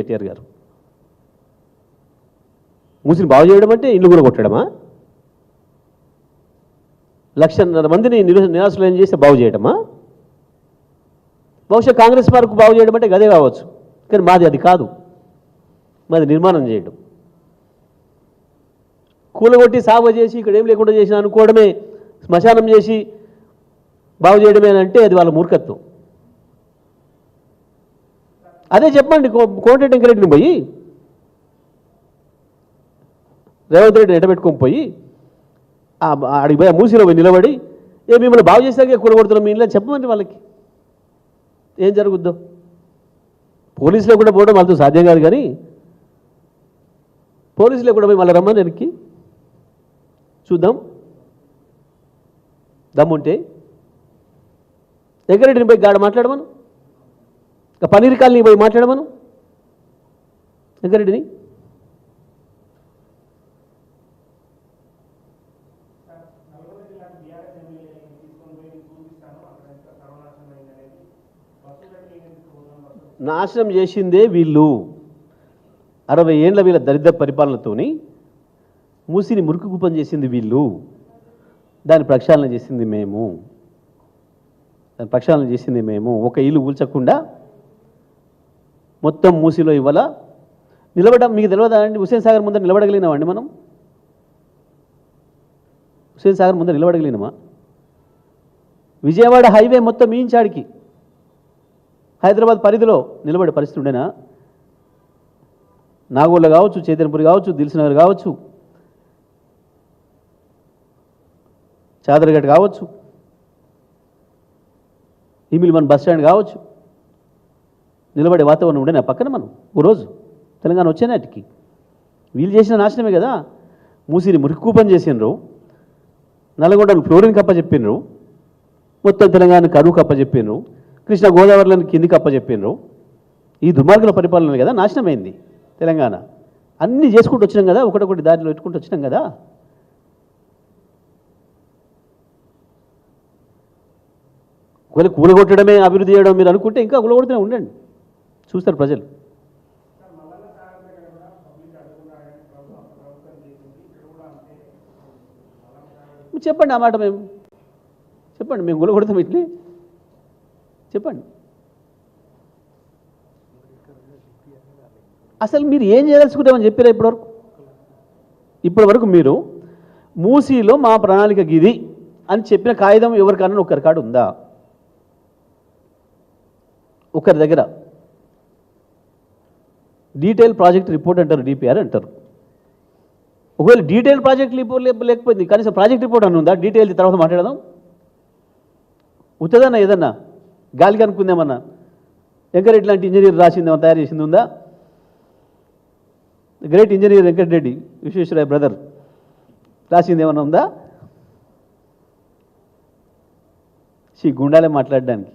కేటీఆర్ గారు. మూసిని బాగు చేయడం అంటే ఇల్లు కూడా కొట్టడమా? 1,00,000 మందిని నిరాశ్రయం చేస్తే బాగు చేయడమా? బహుశా కాంగ్రెస్ పార్కు బాగు చేయడం అంటే గదే కావచ్చు, కానీ మాది అది కాదు. మాది నిర్మాణం చేయడం. కూలగొట్టి సాగు చేసి ఇక్కడ ఏం లేకుండా చేసిన అనుకోవడమే, శ్మశానం చేసి బాగు చేయడమే అంటే అది వాళ్ళ మూర్ఖత్వం. అదే చెప్పండి కోమటిరెడ్డి వెంకరెడ్డిని పోయి, రేవంత్ రెడ్డిని ఎటబెట్టుకొని పోయి ఆడికి పోయి మూసిలో పోయి నిలబడి మిమ్మల్ని బాగు చేసాకే కూలగొడుతున్నాం మీ ఇంట్లో చెప్పమండి వాళ్ళకి ఏం జరుగుద్దో. పోలీసులో కూడా పోవడం వాళ్ళతో సాధ్యం కాదు, కానీ పోలీసులో కూడా పోయి మళ్ళీ రమ్మని వెనక్కి చూద్దాం దమ్ముంటే. వెంకరెడ్డిని పోయి గాడ మాట్లాడమను, పన్నీర్ కాలనీ పోయి మాట్లాడమను వెంకరెడ్డిని. నాశనం చేసిందే వీళ్ళు. 60 ఏండ్ల వీళ్ళ దరిద్ర పరిపాలనతోని మూసిని మురికి కుప్పం చేసింది వీళ్ళు. దాని ప్రక్షాళన చేసింది మేము. ఒక ఇల్లు కూల్చకుండా మొత్తం మూసిలో ఇవ్వాల నిలబడడం మీకు తెలియదా అండి? హుస్సేన్ సాగర్ ముందర నిలబడగలిగినామండి మనం? హుస్సేన్ సాగర్ ముందర నిలబడగలిగినామా? విజయవాడ హైవే మొత్తం ఈంచాడికి హైదరాబాద్ పరిధిలో నిలబడే పరిస్థితి ఉండేనా? నాగోళ్ళ కావచ్చు, చైతన్యపురి కావచ్చు, దిల్సునగర్ కావచ్చు, చాదరగట్ కావచ్చు, మన బస్ స్టాండ్ కావచ్చు, నిలబడే వాతావరణం ఉండేనా పక్కన మనం? ఓ రోజు తెలంగాణ వచ్చేనాటికి వీళ్ళు చేసిన నాశనమే కదా. మూసిని మురికూపం చేసినారు, నల్గొండను ఫ్లోరిన్ కప్ప చెప్పినారు, మొత్తం తెలంగాణ కరువు కప్ప చెప్పినారు, కృష్ణా గోదావరిలను కిందికి అప్పచెప్పినారు. ఈ దుర్మార్గుల పరిపాలన కదా నాశనమైంది తెలంగాణ. అన్నీ చేసుకుంటూ వచ్చినాం కదా, ఒకటొకటి దారిలో పెట్టుకుంటూ వచ్చినాం కదా. ఒకవేళ కూలగొట్టడమే అభివృద్ధి చేయడం మీరు అనుకుంటే ఇంకా కూలగొడుతూనే ఉండండి, చూస్తారు ప్రజలు. చెప్పండి ఆ మాట, చెప్పండి మేము కూలగొడతాం ఇట్లే చెప్పండి. అసలు మీరు ఏం చేయదలుచుకుంటామని చెప్పారా ఇప్పటి వరకు మీరు మూసీలో మా ప్రణాళిక గిది అని చెప్పిన కాగితం ఎవరికన్నా ఒకరి కాడు ఉందా? ఒకరి దగ్గర డీటెయిల్ ప్రాజెక్ట్ రిపోర్ట్ అంటారు, డిపిఆర్ అంటారు. ఒకవేళ డీటెయిల్ ప్రాజెక్ట్ రిపోర్ట్ లేకపోయింది, కనీసం ప్రాజెక్ట్ రిపోర్ట్ అని ఉందా? డీటెయిల్ తర్వాత మాట్లాడదాం. ఉత్తదన్నా ఏదన్నా గాలికి అనుకుందేమన్నా వెంకరెడ్డి లాంటి ఇంజనీర్ రాసిందేమన్నా తయారు చేసింది ఉందా? Great engineer Venkatareddy Visvesvaraya brother రాసింది ఏమన్నా ఉందా? గుండాలే మాట్లాడడానికి.